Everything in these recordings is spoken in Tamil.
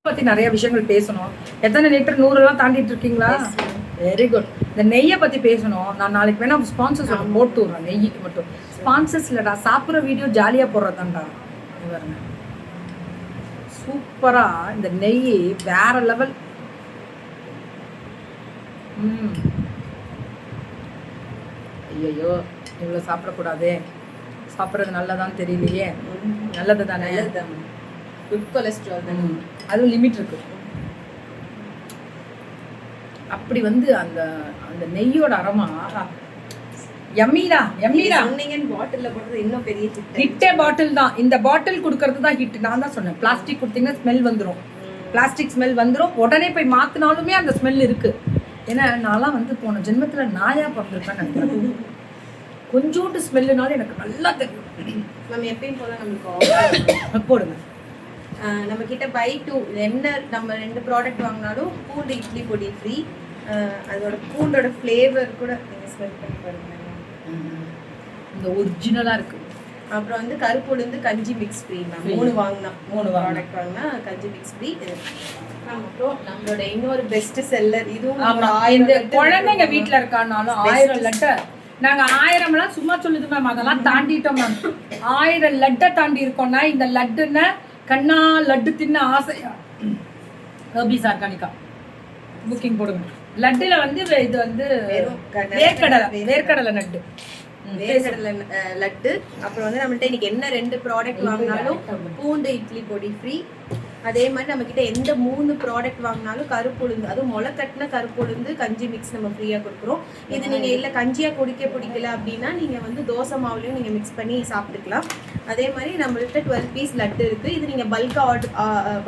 பற்றி நிறைய விஷயங்கள் பேசணும். எத்தனை லிட்டர் 100 தாண்டிட்டு இருக்கீங்களா? Very good. இந்த நெய்யை பற்றி பேசணும். நான் நாளைக்கு வேணா ஸ்பான்சர்ஸ் போட்டு விட்றேன். நெய்க்கு மட்டும் ஸ்பான்சர்ஸ் இல்லைடா, சாப்பிட்ற வீடியோ ஜாலியாக போடுறதாண்டா. பாருங்க, சூப்பராக இந்த நெய் வேற லெவல். ஐயோ இவ்வளோ சாப்பிடக்கூடாதே. சாப்பிட்றது நல்லதான்னு தெரியலையே. நல்லது தானே, குட் கொலஸ்ட்ரால் தான். அதுவும் லிமிட் இருக்கு. அப்படி வந்து அந்த அந்த நெய்யோட அரோமா யம்மீடா யம்மீடா. சொன்னீங்க பாட்டில்ல போடுறது இன்னும் பெரிய ஹிட்டே பாட்டில் தான். இந்த பாட்டில் கொடுக்கறது தான் ஹிட். நான் தான் சொன்னேன், பிளாஸ்டிக் கொடுத்தீங்கன்னா ஸ்மெல் வந்துடும். பிளாஸ்டிக் ஸ்மெல் வந்துடும். உடனே போய் மாத்தினாலுமே அந்த ஸ்மெல் இருக்கு. ஏன்னா நான்லாம் வந்து போன ஜென்மத்துல நாயா பிறந்திருப்பேன்னு நினைக்கிறேன். கொஞ்சோண்டு ஸ்மெல்லுனாலும் எனக்கு நல்லா தெரியும். நம்ம எப்பயும் போல நம்மளுக்கு போடுங்க. நம்ம கிட்ட பை 2 என்ன நம்ம 2 ப்ராடக்ட் வாங்கினாலும் பூண்டு இட்லி பொடி ஃப்ரீ. அதோட பூண்டோட ஃப்ளேவர் கூட நீங்க ஸ்மெல் பண்ணி பாருங்க. இந்த ஒரிஜினலா இருக்கு. அப்புறம் வந்து கருப்பு உளுந்து கஞ்சி மிக்ஸ் ஃப்ரீ. 3 ப்ராடக்ட் வாங்கினா கஞ்சி மிக்ஸ் ஃப்ரீ. அப்புறம் நம்மளோட இன்னொரு பெஸ்ட் செல்லர், இதுவும் இந்த குழந்தைங்க வீட்டுல இருக்கானாலும் 1000 லட்டர். நாங்க 1000 சும்மா சொல்லுது மேம், அதெல்லாம் தாண்டிட்டோம் மேம். 1000 லட்டை தாண்டி இருக்கோம்னா இந்த லட்டுன்னு கண்ணா லட்டு தின்ன ஆசையா ஹர்பீஸ் ஆர்கானிக்கா புக்கிங் போடுங்க. லட்டுல வந்து இது வந்து வேர்க்கடலை நட்டு, வேர்க்கடலை லட்டு. அப்புறம் வந்து நம்மள்ட்ட இன்னைக்கு என்ன 2 ப்ராடக்ட் வாங்கினாலும் பூண்டு இட்லி பொடி ஃப்ரீ. அதே மாதிரி நம்ம கிட்ட எந்த 3 ப்ராடக்ட் வாங்கினாலும் கருப்புளுந்து, அதுவும் முளை கட்டின கருப்புளுந்து கஞ்சி மிக்ஸ் நம்ம ஃப்ரீயா கொடுக்குறோம். இது நீங்க இல்ல கஞ்சியா குடிக்க பிடிக்கல அப்படின்னா நீங்க வந்து தோசை மாவுலையும் நீங்க மிக்ஸ் பண்ணி சாப்பிட்டுக்கலாம். அதே மாதிரி நம்மள்ட்ட 12 பீஸ் லட்டு இருக்கு. இது நீங்க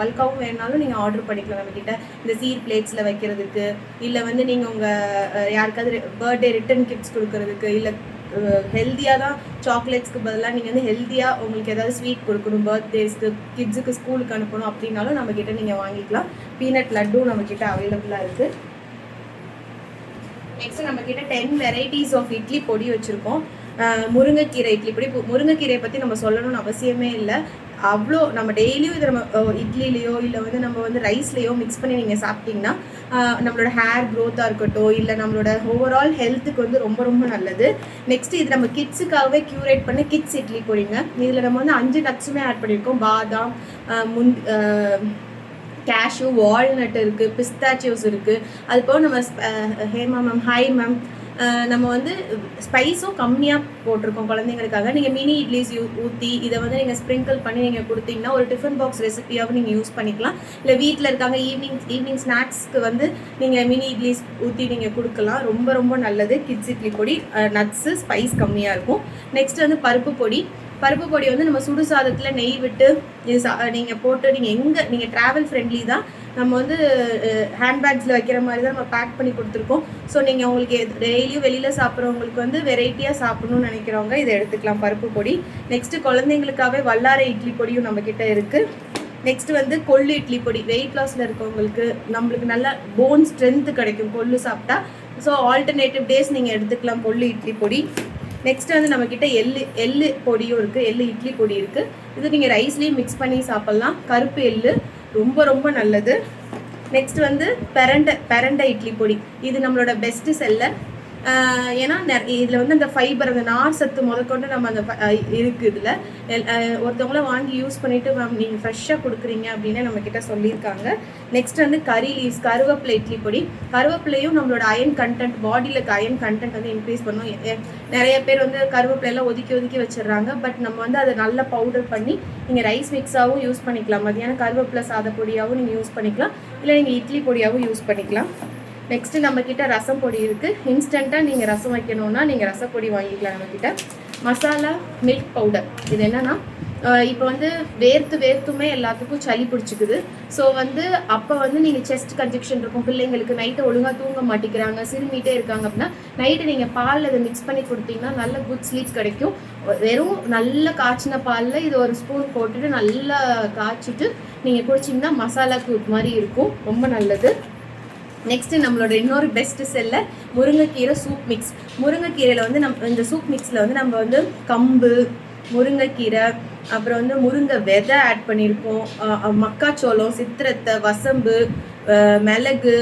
பல்காவும் வேணாலும் நீங்க ஆர்டர் பண்ணிக்கலாம். நம்ம கிட்ட இந்த சீர் பிளேட்ஸ்ல வைக்கிறதுக்கு, இல்ல வந்து நீங்க உங்க யாருக்காவது பர்த்டே ரிட்டர்ன் கிஃப்ட்ஸ் கொடுக்கறதுக்கு, இல்ல ஹெல்த்தியாக தான் சாக்லேட்ஸ்க்கு பதிலாக நீங்கள் வந்து ஹெல்த்தியாக உங்களுக்கு ஏதாவது ஸ்வீட் கொடுக்கணும், பர்த்டேஸ்க்கு, கிட்ஸுக்கு ஸ்கூலுக்கு அனுப்பணும் அப்படின்னாலும் நம்மக்கிட்ட நீங்கள் வாங்கிக்கலாம். பீனட் லட்டும் நம்மக்கிட்ட அவைலபிளாக இருக்குது. நெக்ஸ்ட் நம்மக்கிட்ட 10 வெரைட்டிஸ் ஆஃப் இட்லி பொடி வச்சுருக்கோம். முருங்கைக்கீரை இட்லி பொடி. முருங்கைக்கீரையை பற்றி நம்ம சொல்லணும்னு அவசியமே இல்லை. அவ்வளோ நம்ம டெய்லியும் இதை நம்ம இட்லிலேயோ இல்லை வந்து நம்ம வந்து ரைஸ்லேயோ மிக்ஸ் பண்ணி நீங்கள் சாப்பிட்டிங்கன்னா நம்மளோட ஹேர் க்ரோத்தாக இருக்கட்டும், இல்லை நம்மளோட ஓவரால் ஹெல்த்துக்கு வந்து ரொம்ப ரொம்ப நல்லது. நெக்ஸ்ட் இது நம்ம கிட்ஸுக்காகவே க்யூரேட் பண்ணி கிட்ஸ் இட்லி பொடிங்க. இதில் நம்ம வந்து 5 நட்ஸுமே ஆட் பண்ணியிருக்கோம். பாதாம், கேஷ்யூ, வால்நட் இருக்குது, பிஸ்தாச்சியோஸ் இருக்குது. அது போக நம்ம ஹேமா மேம், ஹாய் மேம், நம்ம வந்து ஸ்பைஸும் கம்மியாக போட்டிருக்கோம் குழந்தைங்களுக்காக. நீங்கள் மினி இட்லிஸ் ஊற்றி இதை வந்து நீங்கள் ஸ்ப்ரிங்கிள் பண்ணி நீங்கள் கொடுத்தீங்கன்னா ஒரு டிஃபன் பாக்ஸ் ரெசிபியாகவும் நீங்கள் யூஸ் பண்ணிக்கலாம். இல்லை வீட்டில் இருக்காங்க ஈவினிங் ஸ்நாக்ஸ்க்கு வந்து நீங்கள் மினி இட்லிஸ் ஊற்றி நீங்கள் கொடுக்கலாம். ரொம்ப ரொம்ப நல்லது கிட்ஸ் இட்லி பொடி. நட்ஸு, ஸ்பைஸ் கம்மியாக இருக்கும். நெக்ஸ்ட் வந்து பருப்பு பொடி. பருப்பு பொடி வந்து நம்ம சுடு சாதத்தில் நெய் விட்டு இது நீங்கள் போட்டு நீங்கள் ட்ராவல் ஃப்ரெண்ட்லி தான். நம்ம வந்து ஹேண்ட்பேக்ஸில் வைக்கிற மாதிரி தான் நம்ம பேக் பண்ணி கொடுத்துருக்கோம். ஸோ நீங்கள் உங்களுக்கு டெய்லியும் வெளியில் சாப்பிட்றவங்களுக்கு வந்து வெரைட்டியாக சாப்பிட்ணுன்னு நினைக்கிறவங்க இதை எடுத்துக்கலாம், பருப்பு பொடி. நெக்ஸ்ட்டு குழந்தைங்களுக்காகவே வல்லாரை இட்லி பொடியும் நம்மக்கிட்ட இருக்குது. நெக்ஸ்ட் வந்து கொள்ளு இட்லி பொடி. வெயிட் லாஸில் இருக்கவங்களுக்கு நம்மளுக்கு நல்ல போன் ஸ்ட்ரென்த்து கிடைக்கும் கொள்ளு சாப்பிட்டா. ஸோ ஆல்டர்னேட்டிவ் டேஸ் நீங்கள் எடுத்துக்கலாம் கொள்ளு இட்லி பொடி. நெக்ஸ்ட் வந்து நம்மக்கிட்ட எள்ளு பொடியும் இருக்குது, எள்ளு இட்லி பொடி இருக்குது. இது நீங்கள் ரைஸ்லேயும் மிக்ஸ் பண்ணி சாப்பிட்லாம். கருப்பு எள்ளு ரொம்ப ரொம்ப நல்லது. நெக்ஸ்ட் வந்து பெரண்டை இட்லி பொடி. இது நம்மளோட பெஸ்ட் செல்லர். ஏன்னா இதில் வந்து அந்த ஃபைபர், அந்த நார் சத்து முதற்கொண்டு நம்ம அந்த இருக்குது. இதில் ஒருத்தவங்களாம் வாங்கி யூஸ் பண்ணிவிட்டு மேம் நீங்கள் ஃப்ரெஷ்ஷாக கொடுக்குறீங்க அப்படின்னு நம்மக்கிட்ட சொல்லியிருக்காங்க. நெக்ஸ்ட் வந்து கறி லீவ்ஸ், கருவேப்பிலை இட்லி பொடி. கருவேப்பிலையும் நம்மளோட அயன் கண்டென்ட், பாடியில் இருக்க அயன் கண்டென்ட் வந்து இன்க்ரீஸ் பண்ணும். நிறைய பேர் வந்து கருவேப்பிலையெல்லாம் ஒதுக்கி வச்சிடுறாங்க. பட் நம்ம வந்து அதை நல்லா பவுடர் பண்ணி நீங்கள் ரைஸ் மிக்ஸாகவும் யூஸ் பண்ணிக்கலாம். மதியானம் கருவேப்பிலை சாத பொடியாகவும் நீங்கள் யூஸ் பண்ணிக்கலாம், இல்லை நீங்கள் இட்லி பொடியாகவும் யூஸ் பண்ணிக்கலாம். நெக்ஸ்ட்டு நம்மக்கிட்ட ரசம் பொடி இருக்குது. இன்ஸ்டண்ட்டாக நீங்கள் ரசம் வைக்கணுன்னா நீங்கள் ரசப்பொடி வாங்கிக்கலாம் நம்மக்கிட்ட. Masala milk powder. இது என்னென்னா இப்போ வந்து வேர்த்துமே எல்லாத்துக்கும் சளி பிடிச்சிக்குது. ஸோ வந்து அப்போ வந்து நீங்கள் செஸ்ட் கன்ஜெக்ஷன் இருக்கும், பிள்ளைங்களுக்கு நைட்டு ஒழுங்காக தூங்க மாட்டேங்கிறாங்க, சிறுமிட்டே இருக்காங்க அப்படின்னா நைட்டு நீங்கள் பாலில் இதை மிக்ஸ் பண்ணி கொடுத்தீங்கன்னா நல்ல குட் ஸ்லீப் கிடைக்கும். வெறும் நல்ல காய்ச்சின பாலில் இது ஒரு ஸ்பூன் போட்டுட்டு நல்லா காய்ச்சிட்டு நீங்கள் குடிச்சிங்கன்னா மசாலா கூட் மாதிரி இருக்கும். ரொம்ப நல்லது. நெக்ஸ்ட்டு நம்மளோட இன்னொரு பெஸ்ட் செல்லர் முருங்கைக்கீரை சூப் மிக்ஸ். முருங்கைக்கீரையில் வந்து இந்த சூப் மிக்ஸில் வந்து நம்ம வந்து கம்பு, முருங்கைக்கீரை, அப்புறம் வந்து முருங்கை விதை ஆட் பண்ணியிருக்கோம், மக்காச்சோளம், சித்திரத்தை, வசம்பு, மிளகு,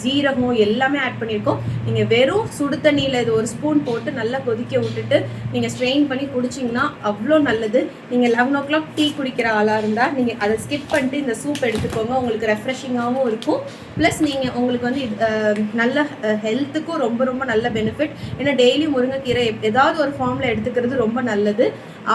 ஜீரகம் எல்லாமே ஆட் பண்ணியிருக்கோம். நீங்கள் வெறும் சுடு தண்ணியில் இது ஒரு ஸ்பூன் போட்டு நல்லா கொதிக்க விட்டுட்டு நீங்கள் ஸ்ட்ரெயின் பண்ணி குடிச்சிங்கன்னா அவ்வளோ நல்லது. நீங்கள் 11 o'clock டீ குடிக்கிற ஆளாக இருந்தால் நீங்கள் அதை ஸ்கிப் பண்ணிட்டு இந்த சூப் எடுத்துக்கோங்க. உங்களுக்கு ரெஃப்ரெஷிங்காகவும் இருக்கும். ப்ளஸ் நீங்கள் உங்களுக்கு வந்து நல்ல ஹெல்த்துக்கும் ரொம்ப ரொம்ப நல்ல பெனிஃபிட். ஏன்னா டெய்லி முருங்கைக்கீரை ஏதாவது ஒரு ஃபார்மில் எடுத்துக்கிறது ரொம்ப நல்லது.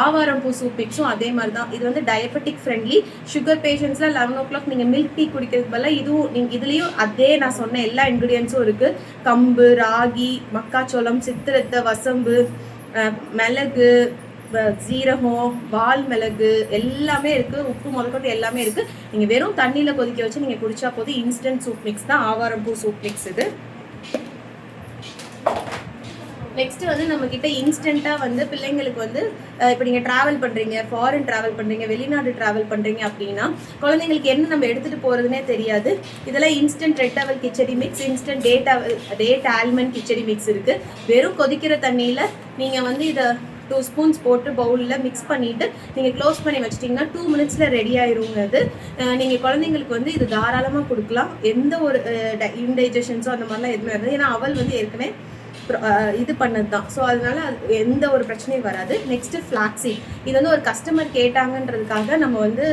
ஆவாரம் பூ சூப் மிக்ஸும் அதே மாதிரி தான். இது வந்து டயபெட்டிக் ஃப்ரெண்ட்லி. சுகர் பேஷண்ட்ஸில் 11 o'clock நீங்கள் மில்க் டீ குடிக்கிறது பதிலாக இதுவும் நீங்கள் இதுலேயும் அதே நான் சொன்ன எல்லா இன்க்ரீடியன்ஸும் இருக்குது. கம்பு, ராகி, மக்காச்சோளம், சித்திரத்தை, வசம்பு, மிளகு, ஜீரகம், வால் மிளகு எல்லாமே இருக்குது. உப்பு முதற்கொண்டு எல்லாமே இருக்குது. நீங்கள் வெறும் தண்ணியில் கொதிக்க வச்சு நீங்கள் குடிச்சா போதும். இன்ஸ்டன்ட் சூப் மிக்ஸ் தான் ஆவாரம் பூ சூப் மிக்ஸ் இது. நெக்ஸ்ட் வந்து நம்மக்கிட்ட இன்ஸ்டண்ட்டாக வந்து பிள்ளைங்களுக்கு வந்து இப்போ நீங்கள் ட்ராவல் பண்ணுறீங்க, ஃபாரின் ட்ராவல் பண்ணுறீங்க, வெளிநாடு ட்ராவல் பண்ணுறீங்க அப்படின்னா குழந்தைங்களுக்கு என்ன நம்ம எடுத்துகிட்டு போகிறதுனே தெரியாது. இதெல்லாம் இன்ஸ்டன்ட் ரெட் அவல் khichdi mix, instant date almond khichdi mix இருக்குது. வெறும் கொதிக்கிற தண்ணியில் நீங்கள் வந்து இதை 2 ஸ்பூன்ஸ் போட்டு பவுலில் மிக்ஸ் பண்ணிவிட்டு நீங்கள் க்ளோஸ் பண்ணி வச்சிட்டிங்கன்னா 2 minutes ரெடி ஆயிருங்க. அது நீங்கள் குழந்தைங்களுக்கு வந்து இது தாராளமாக கொடுக்கலாம். எந்த ஒரு இன்டைஜஷன்ஸோ அந்த மாதிரிலாம் எதுவுமே வராது. ஏன்னா அவல் வந்து ஏற்கனவே இது பண்ணது தான். ஸோ அதனால எந்த ஒரு பிரச்சனையும் வராது. Next flaxseed. இது வந்து ஒரு கஸ்டமர் கேட்டாங்கன்றதுக்காக நம்ம வந்து